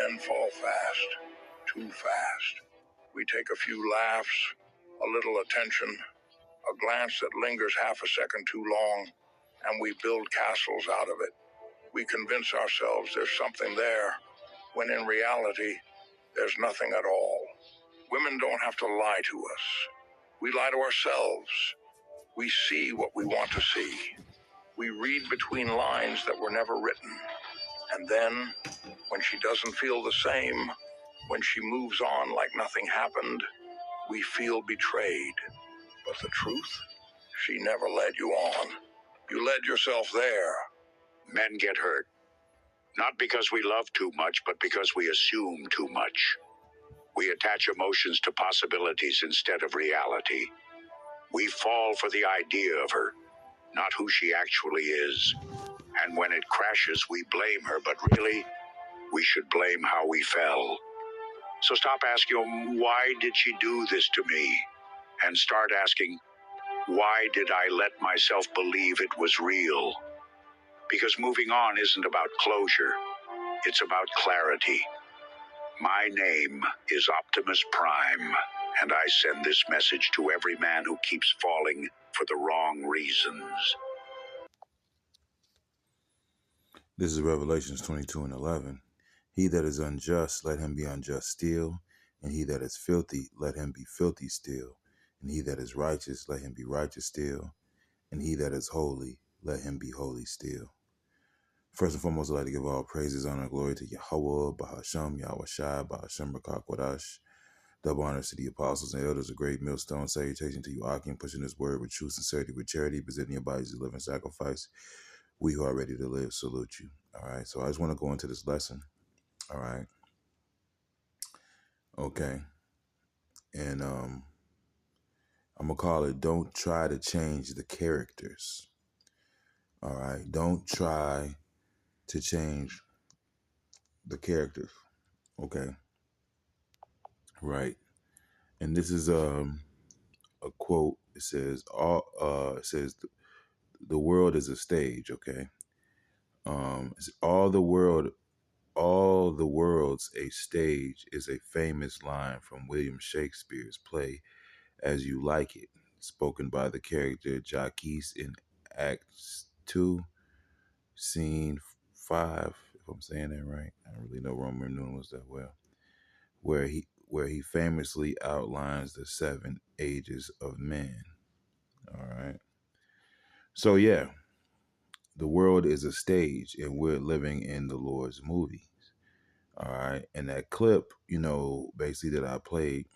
men fall fast, too fast. We take a few laughs, a little attention, a glance that lingers half a second too long, and we build castles out of it. We convince ourselves there's something there, when in reality, there's nothing at all. Women don't have to lie to us. We lie to ourselves. We see what we want to see. We read between lines that were never written. And then, when she doesn't feel the same, when she moves on like nothing happened, we feel betrayed. But the truth? She never led you on. You led yourself there. Men get hurt. Not because we love too much, but because we assume too much. We attach emotions to possibilities instead of reality. We fall for the idea of her, not who she actually is. And when it crashes, we blame her, but really, we should blame how we fell. So stop asking, why did she do this to me? And start asking, why did I let myself believe it was real? Because moving on isn't about closure. It's about clarity. My name is Optimus Prime, and I send this message to every man who keeps falling for the wrong reasons. This is Revelations 22:11. He that is unjust, let him be unjust still. And he that is filthy, let him be filthy still. And he that is righteous, let him be righteous still. And he that is holy, let him be holy still. First and foremost, I'd like to give all praises, honor, and glory to Yahweh, Bahasham, Yahweh Shai, Bahasham, Rakakwadash. Double honors to the apostles and elders, a great millstone salutation to you, Akim, pushing this word with true sincerity, with charity, presenting your bodies as a living sacrifice. We who are ready to live salute you. All right, so I just want to go into this lesson. All right. Okay. And I'm going to call it, don't try to change the characters. All right. Don't try to change the characters. Okay. Right. And this is a quote. It says, the world is a stage. Okay. It's all the world's a stage is a famous line from William Shakespeare's play As You Like It, spoken by the character Jacques in Acts 2, Scene 5, if I'm saying that right. I don't really know Roman numerals that well. Where he famously outlines the 7 ages of man. All right. So yeah, the world is a stage and we're living in the Lord's movie. All right. And that clip, basically that I played,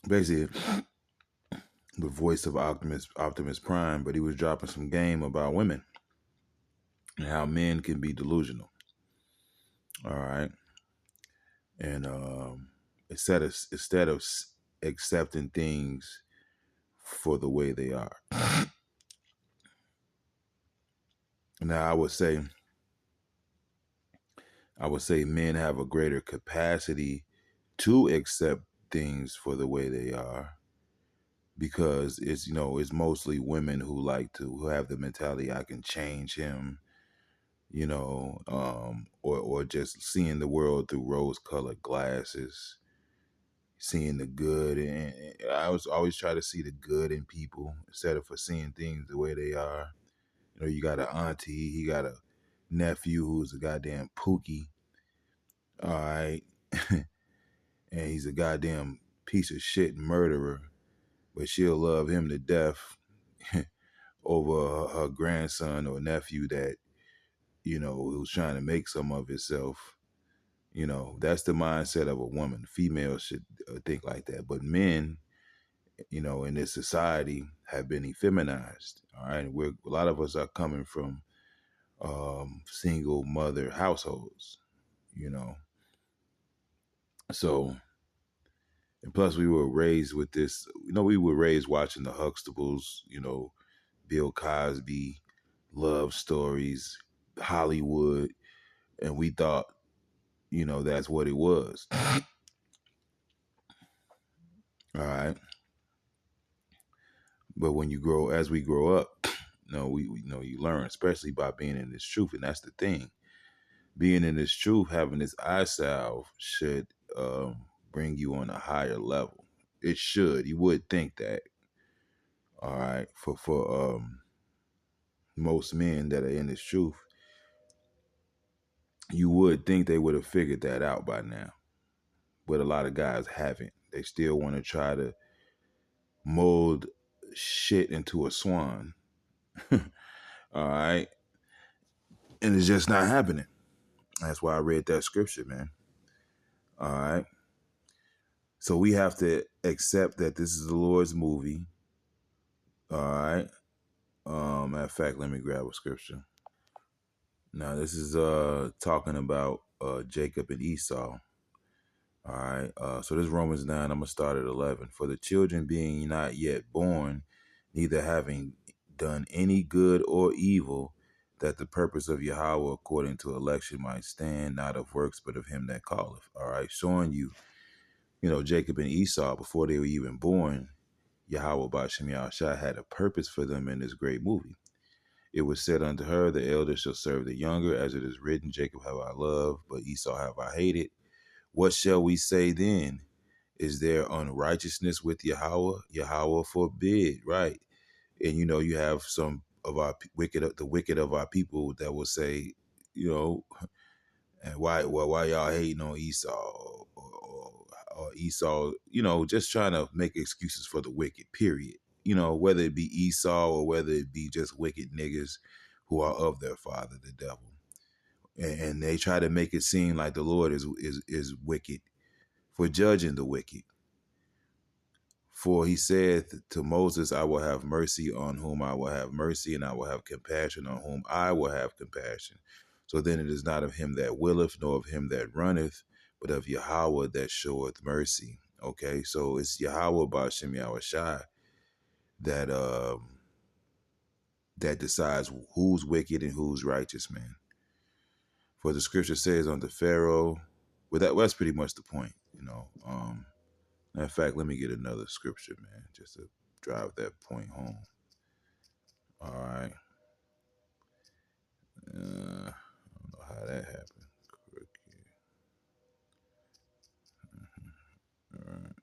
basically the voice of Optimus Prime, but he was dropping some game about women and how men can be delusional. All right. And instead of accepting things for the way they are. Now I would say men have a greater capacity to accept things for the way they are, because it's mostly women who have the mentality, I can change him, or just seeing the world through rose-colored glasses, seeing the good, and I was always try to see the good in people instead of for seeing things the way they are. You got an auntie, he got a nephew who's a goddamn pookie, all right, and he's a goddamn piece of shit murderer, but she'll love him to death over her grandson or nephew that, who's trying to make some of himself. That's the mindset of a woman. Females should think like that. But men, in this society have been effeminized. All right. A lot of us are coming from single mother households, So, and plus we were raised with this, we were raised watching the Huxtables, Bill Cosby, love stories, Hollywood, and we thought, that's what it was. All right. But as we grow up, You learn, especially by being in this truth. And that's the thing. Being in this truth, having this eye salve should bring you on a higher level. It should. You would think that. All right. For most men that are in this truth, you would think they would have figured that out by now. But a lot of guys haven't. They still want to try to mold shit into a swan. All right. And it's just not happening. That's why I read that scripture, man. All right. So we have to accept that this is the Lord's movie. All right. Matter of fact, let me grab a scripture. Now this is talking about Jacob and Esau. All right. So this is Romans 9. I'm gonna start at 11. For the children being not yet born, neither having done any good or evil, that the purpose of Yahweh according to election might stand, not of works, but of him that calleth. All right, showing you, Jacob and Esau, before they were even born, Yahweh Ba'Shem Yahushua had a purpose for them in this great movie. It was said unto her, the elder shall serve the younger, as it is written, Jacob have I loved, but Esau have I hated. What shall we say then? Is there unrighteousness with Yahweh? Yahweh forbid, right? And you have some of the wicked of our people that will say, and why y'all hating on Esau or Esau, just trying to make excuses for the wicked, period. Whether it be Esau or whether it be just wicked niggas who are of their father, the devil. And they try to make it seem like the Lord is wicked for judging the wicked. For he said to Moses, I will have mercy on whom I will have mercy, and I will have compassion on whom I will have compassion. So then it is not of him that willeth, nor of him that runneth, but of Yahweh that showeth mercy. Okay, so it's Yahweh Ba'Shem Yahushua that that decides who's wicked and who's righteous, man. For the scripture says unto Pharaoh, that's pretty much the point, In fact, let me get another scripture, man, just to drive that point home. All right. I don't know how that happened. All right.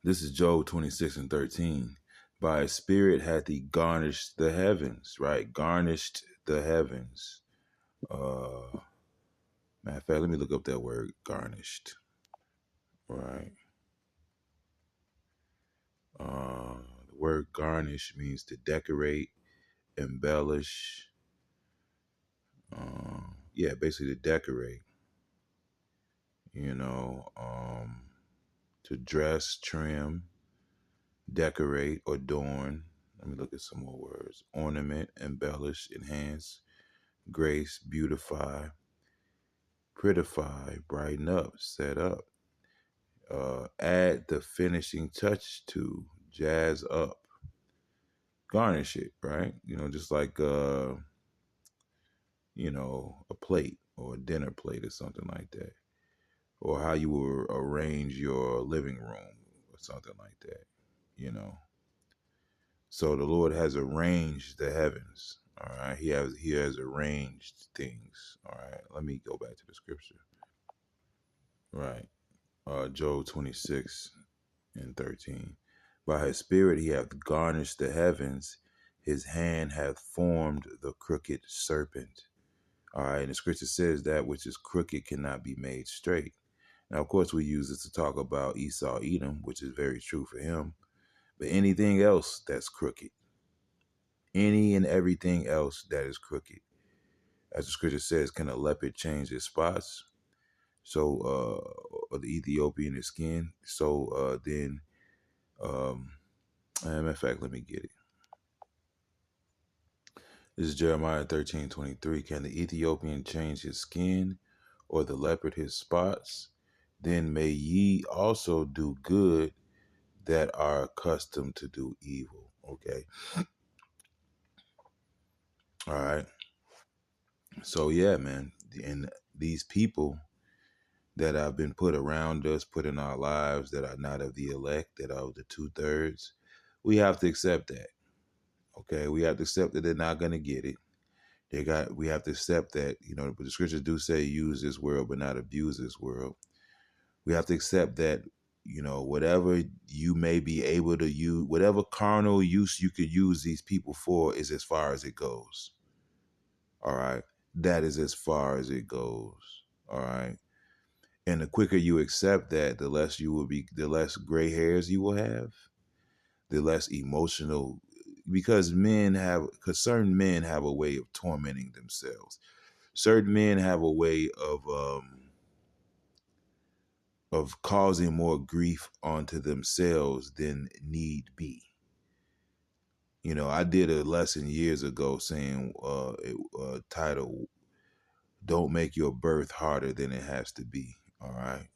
This is Job 26:13. By his spirit hath he garnished the heavens, right? Garnished the heavens. Matter of fact, let me look up that word, garnished. Right. The word garnish means to decorate, embellish. Basically to decorate. To dress, trim, decorate, adorn. Let me look at some more words. Ornament, embellish, enhance, grace, beautify, prettify, brighten up, set up. Add the finishing touch to, jazz up, garnish it, right? Just like a plate or a dinner plate or something like that. Or how you will arrange your living room or something like that, So the Lord has arranged the heavens, all right? He has arranged things, all right? Let me go back to the scripture. Right. Job 26:13. By his spirit he hath garnished the heavens, his hand hath formed the crooked serpent. All right, and the scripture says that which is crooked cannot be made straight. Now, of course, we use this to talk about Esau, Edom, which is very true for him. But anything else that's crooked, any and everything else that is crooked, as the scripture says, can a leopard change his spots? So, or the Ethiopian his skin. So then, matter of fact, let me get it. This is Jeremiah 13:23. Can the Ethiopian change his skin, or the leopard his spots? Then may ye also do good that are accustomed to do evil. Okay. All right. So yeah, man. And these people that have been put around us, put in our lives, that are not of the elect, that are of the 2/3. We have to accept that. Okay, we have to accept that they're not going to get it. We have to accept that, but the scriptures do say use this world, but not abuse this world. We have to accept that, whatever you may be able to use, whatever carnal use you could use these people for is as far as it goes. All right. That is as far as it goes. All right. And the quicker you accept that, the less gray hairs you will have, the less emotional, because certain men have a way of tormenting themselves. Certain men have a way of causing more grief onto themselves than need be. I did a lesson years ago saying, title, "Don't make your birth harder than it has to be." All right,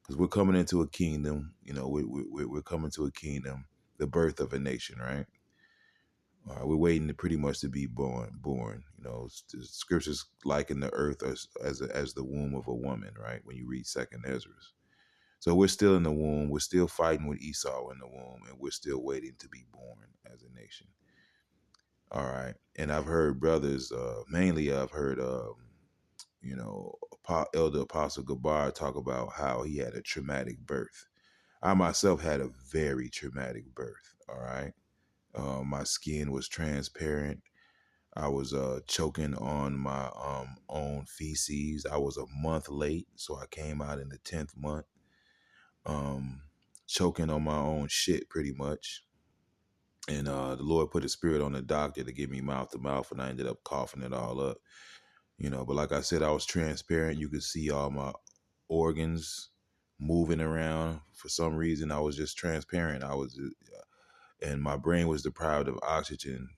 because we're coming into a kingdom. We're coming to a kingdom, the birth of a nation, right? We're waiting pretty much to be born. The scriptures liken the earth as the womb of a woman, right? When you read Second Ezra. So we're still in the womb. We're still fighting with Esau in the womb, and we're still waiting to be born as a nation. All right. And I've heard brothers, mainly I've heard, Elder Apostle Gabar talk about how he had a traumatic birth. I myself had a very traumatic birth. All right. My skin was transparent. I was choking on my own feces. I was a month late, so I came out in the 10th month. Choking on my own shit pretty much. And the Lord put a spirit on the doctor to give me mouth to mouth, and I ended up coughing it all up. But like I said, I was transparent. You could see all my organs moving around. For some reason, I was just transparent. And my brain was deprived of oxygen,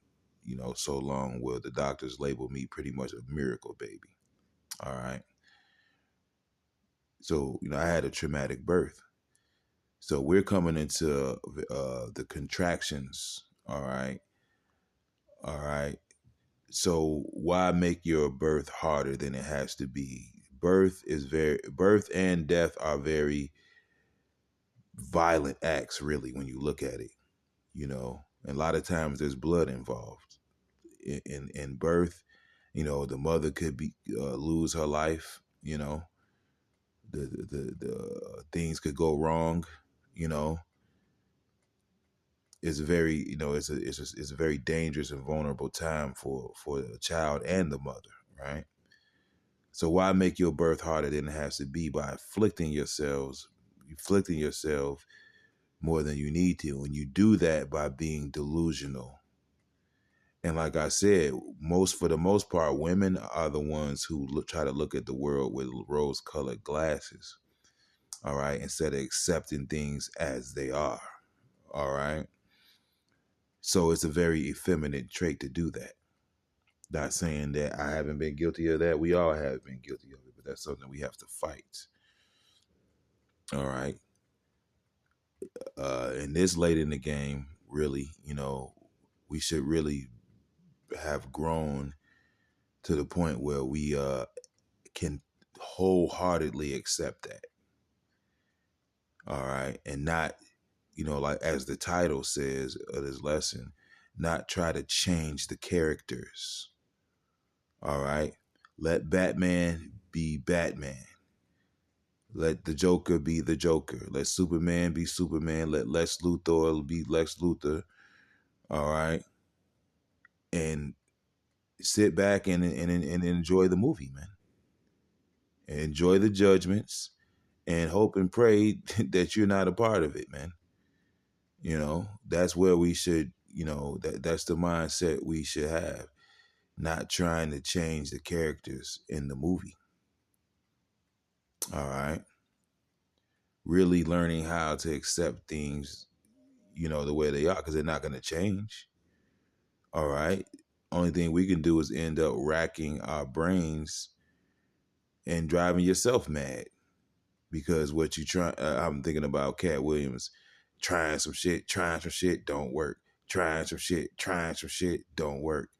so long where the doctors labeled me pretty much a miracle baby. All right. So, I had a traumatic birth. So we're coming into the contractions. All right. All right. So why make your birth harder than it has to be? Birth and death are very violent acts, really, when you look at it. And a lot of times there's blood involved in birth. The mother could lose her life. The things could go wrong. It's a very dangerous and vulnerable time for the child and the mother, right? So why make your birth harder than it has to be by afflicting yourself more than you need to? And you do that by being delusional. And like I said, for the most part, women are the ones who try to look at the world with rose-colored glasses, all right, instead of accepting things as they are, all right? So it's a very effeminate trait to do that. Not saying that I haven't been guilty of that. We all have been guilty of it, but that's something we have to fight. All right. And this late in the game, really, we should really have grown to the point where we can wholeheartedly accept that. All right. And not, like as the title says of this lesson, not try to change the characters. All right. Let Batman be Batman. Let the Joker be the Joker. Let Superman be Superman. Let Lex Luthor be Lex Luthor. All right. And sit back and enjoy the movie, man. Enjoy the judgments and hope and pray that you're not a part of it, man. That's where we should, that's the mindset we should have. Not trying to change the characters in the movie. All right. Really learning how to accept things, the way they are, because they're not going to change. All right. Only thing we can do is end up racking our brains and driving yourself mad. Because what you try, I'm thinking about Cat Williams trying some shit, don't work. Trying some shit, don't work.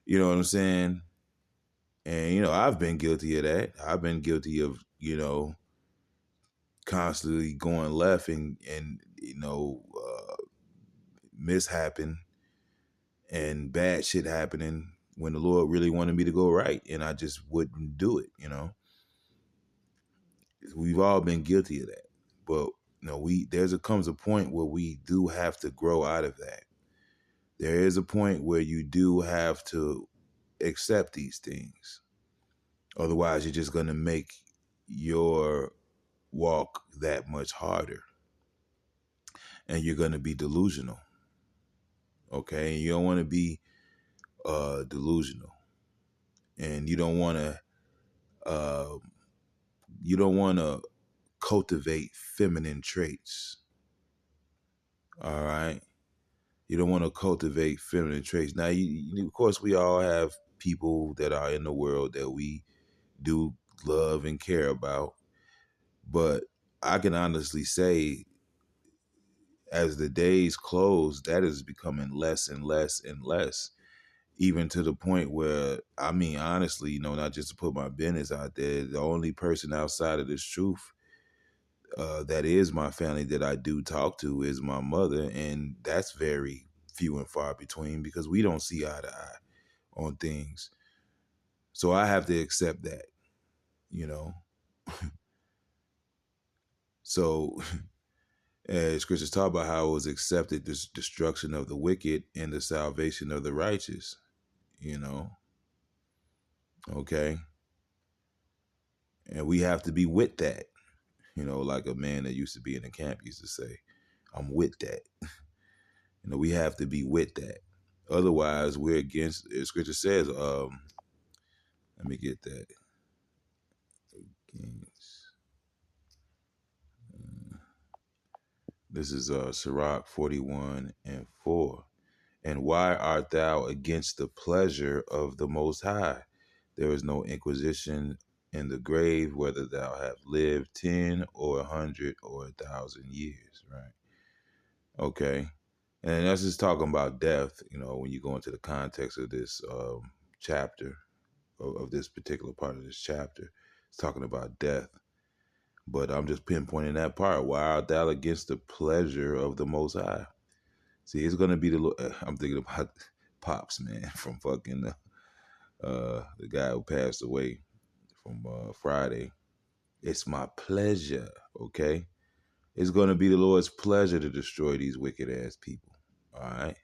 You know what I'm saying? And, I've been guilty of that. I've been guilty of, constantly going left and mishappen and bad shit happening when the Lord really wanted me to go right, and I just wouldn't do it. We've all been guilty of that, but comes a point where we do have to grow out of that. There is a point where you do have to accept these things. Otherwise, you're just going to make your walk that much harder, and you're going to be delusional. Okay, and you don't want to be delusional, and you don't want to cultivate feminine traits. All right, you don't want to cultivate feminine traits. Now, of course, we all have people that are in the world that we do love and care about, but I can honestly say, as the days close, that is becoming less and less and less, even to the point where, I mean, honestly, not just to put my business out there, the only person outside of this truth that is my family that I do talk to is my mother, and that's very few and far between because we don't see eye to eye on things. So I have to accept that, So as Scriptures talk about how it was accepted, this destruction of the wicked and the salvation of the righteous, okay? And we have to be with that, like a man that used to be in the camp used to say, I'm with that. We have to be with that. Otherwise, we're against, as Scripture says, let me get that. This is Sirach 41:4. And why art thou against the pleasure of the Most High? There is no inquisition in the grave, whether thou have lived 10 or 100 or 1,000 years, right? Okay. And that's just talking about death, when you go into the context of this chapter, of this particular part of this chapter. It's talking about death. But I'm just pinpointing that part. Why art thou against the pleasure of the Most High? See, it's going to be I'm thinking about Pops, man, from fucking the guy who passed away from Friday. It's my pleasure, okay? It's going to be the Lord's pleasure to destroy these wicked ass people, all right?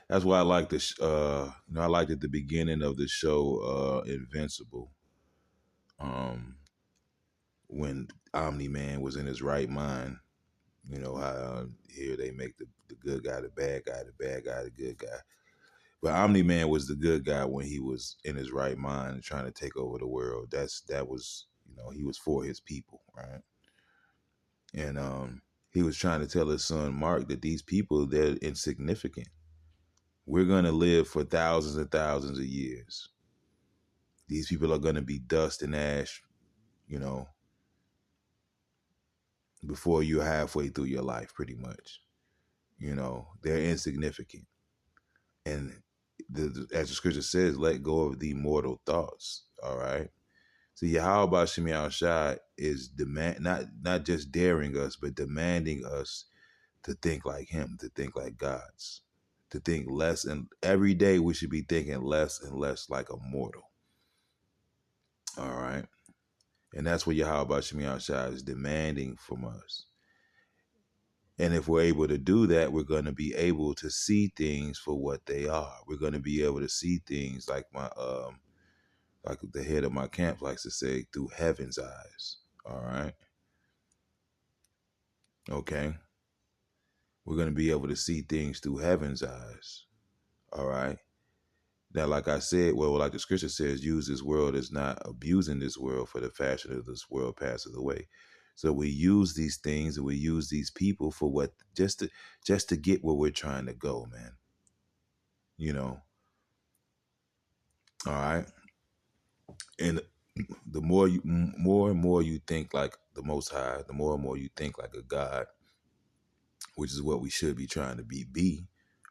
That's why I like this. I liked at the beginning of the show, Invincible, when Omni-Man was in his right mind. How here they make the good guy the bad guy, the bad guy the good guy. But Omni-Man was the good guy when he was in his right mind and trying to take over the world. That was, he was for his people, right? And he was trying to tell his son Mark that these people, they're insignificant. We're going to live for thousands and thousands of years. These people are going to be dust and ash, before you're halfway through your life, pretty much. They're insignificant. And as the scripture says, let go of the mortal thoughts. All right. So Yahweh Shem Shai is not just daring us, but demanding us to think like him, to think like gods, to think less. And every day we should be thinking less and less like a mortal. All right. And that's what Yahweh Shem Shai is demanding from us. And if we're able to do that, we're going to be able to see things for what they are. We're going to be able to see things like like the head of my camp likes to say, through heaven's eyes. All right. Okay. We're going to be able to see things through heaven's eyes. All right. Now, like I said, like the scripture says, use this world as not abusing this world, for the fashion of this world passes away. So we use these things and we use these people for what, just to get where we're trying to go, man. All right. And the more and more you think like the Most High, the more and more you think like a God, which is what we should be trying to be,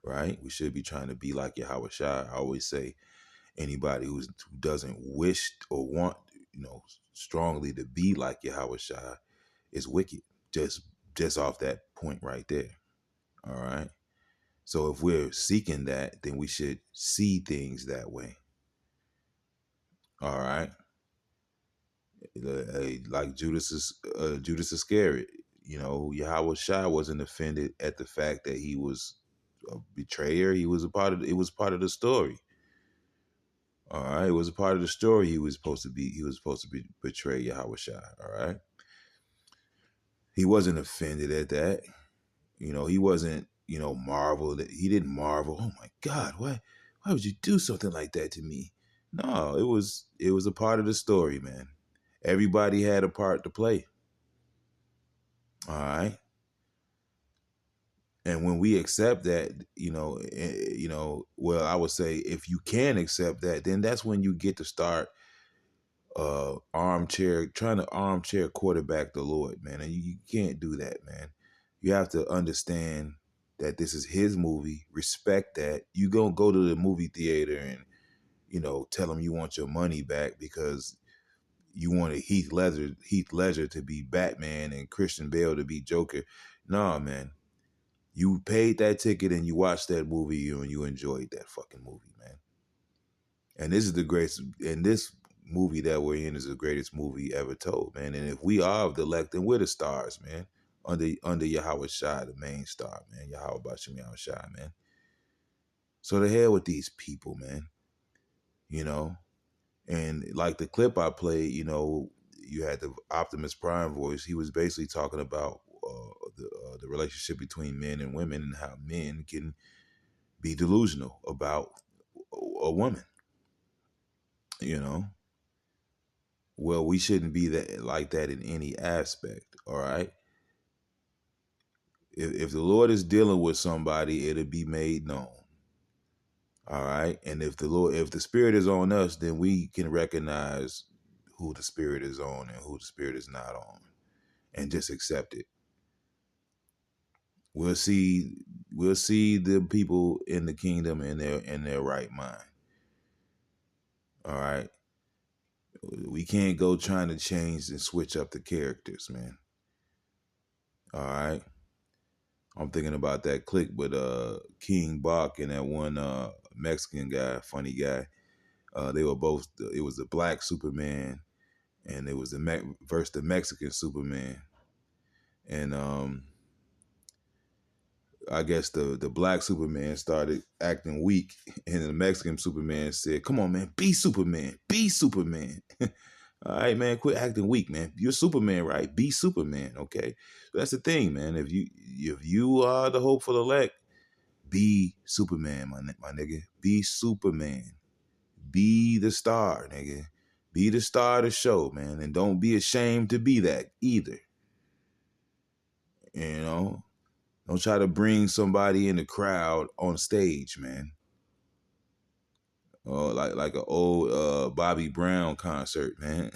right? We should be trying to be like Yahweh Shai. I always say, anybody who doesn't wish or want strongly to be like Yahweh Shai is wicked. Just off that point right there. All right. So if we're seeking that, then we should see things that way. All right. Like Judas Iscariot. Yahweh Shai wasn't offended at the fact that he was a betrayer. It was part of the story. All right. It was a part of the story. He was supposed to be betray Yahweh Shai. All right. He wasn't offended at that. He wasn't, marveled. He didn't marvel. Oh my God, why would you do something like that to me? No, it was a part of the story, man. Everybody had a part to play. All right. And when we accept that, well, I would say if you can accept that, then that's when you get to start trying to armchair quarterback the Lord, man. And you can't do that, man. You have to understand that this is his movie. Respect that. You don't go to the movie theater and, tell him you want your money back because you wanted Heath Ledger to be Batman and Christian Bale to be Joker. No, man. You paid that ticket and you watched that movie and you enjoyed that fucking movie, man. And this is the greatest, and this movie that we're in is the greatest movie ever told, man. And if we are of the elect, then we're the stars, man. Under Yahweh Shai, the main star, man. Yahweh Bashim Yahweh Shai, man. So the hell with these people, man. And like the clip I played, you had the Optimus Prime voice. He was basically talking about the relationship between men and women and how men can be delusional about a woman. Well, we shouldn't be like that in any aspect. All right. If the Lord is dealing with somebody, it'll be made known. All right. And if the Spirit is on us, then we can recognize who the Spirit is on and who the Spirit is not on, and just accept it. We'll see the people in the kingdom in their right mind. All right. We can't go trying to change and switch up the characters, man. All right. I'm thinking about that click with King Bach and that one Mexican guy, funny guy. They were both. It was the black Superman, and it was versus the Mexican Superman. And I guess the black Superman started acting weak, and the Mexican Superman said, "Come on, man, be Superman, be Superman." All right, man, quit acting weak, man. You're Superman, right? Be Superman, okay? So that's the thing, man. If you are the hopeful elect, be Superman, my nigga. Be Superman. Be the star, nigga. Be the star of the show, man. And don't be ashamed to be that either. Don't try to bring somebody in the crowd on stage, man. Oh, like an old Bobby Brown concert, man.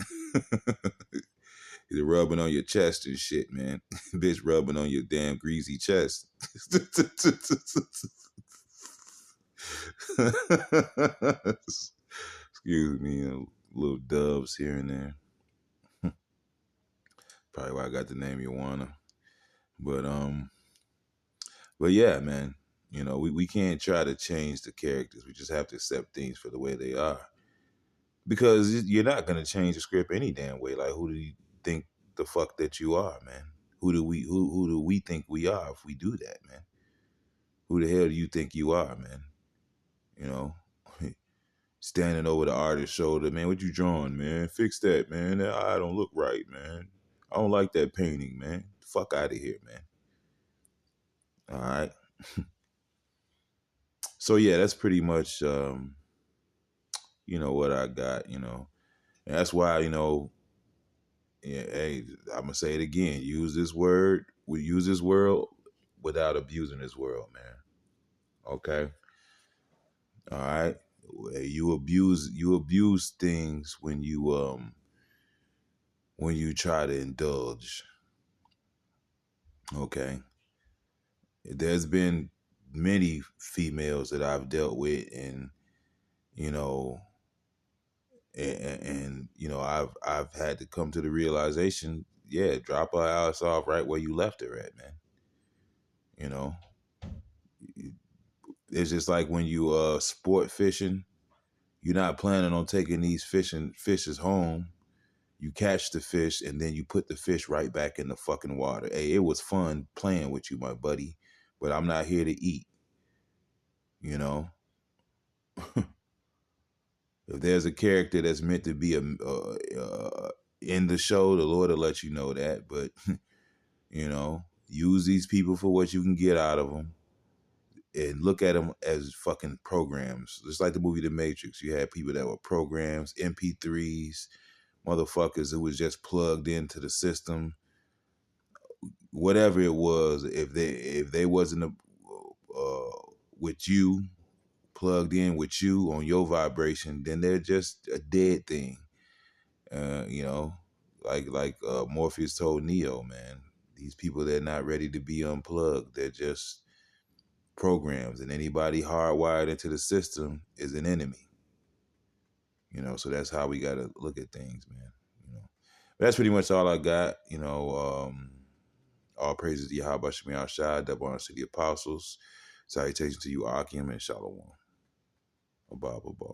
He's rubbing on your chest and shit, man. Bitch rubbing on your damn greasy chest. Excuse me, little doves here and there. Probably why I got the name Joanna. But yeah, man. We can't try to change the characters. We just have to accept things for the way they are. Because you're not gonna change the script any damn way. Like, who do you think the fuck that you are, man? Who do we think we are if we do that, man? Who the hell do you think you are, man? Standing over the artist's shoulder, man, what you drawing, man? Fix that, man. That eye don't look right, man. I don't like that painting, man. Fuck out of here, man. All right. So yeah, that's pretty much what I got, and that's why, yeah, hey, I'm gonna say it again. Use this word without abusing this world, man. Okay. All right. You abuse things when you try to indulge. Okay. There's been many females that I've dealt with, and And you know, I've had to come to the realization, yeah, drop her ass off right where you left her at, man. You know, it's just like when you sport fishing, you're not planning on taking these fishes home. You catch the fish and then you put the fish right back in the fucking water. Hey, it was fun playing with you, my buddy, but I'm not here to eat. You know, if there's a character that's meant to be in the show, the Lord will let you know that. But you know, use these people for what you can get out of them, and look at them as fucking programs. Just like the movie The Matrix, you had people that were programs, MP3s, motherfuckers who was just plugged into the system. Whatever it was, if they wasn't with you, plugged in with you on your vibration, then they're just a dead thing. You know, like Morpheus told Neo, man, these people, they're not ready to be unplugged. They're just programs, and anybody hardwired into the system is an enemy. You know, so that's how we got to look at things, man. You know, but that's pretty much all I got. You know, all praises to Yahweh Shemi Shai, double honors to the apostles. Salutations to you, Akim and Shalom. Abba, Abba.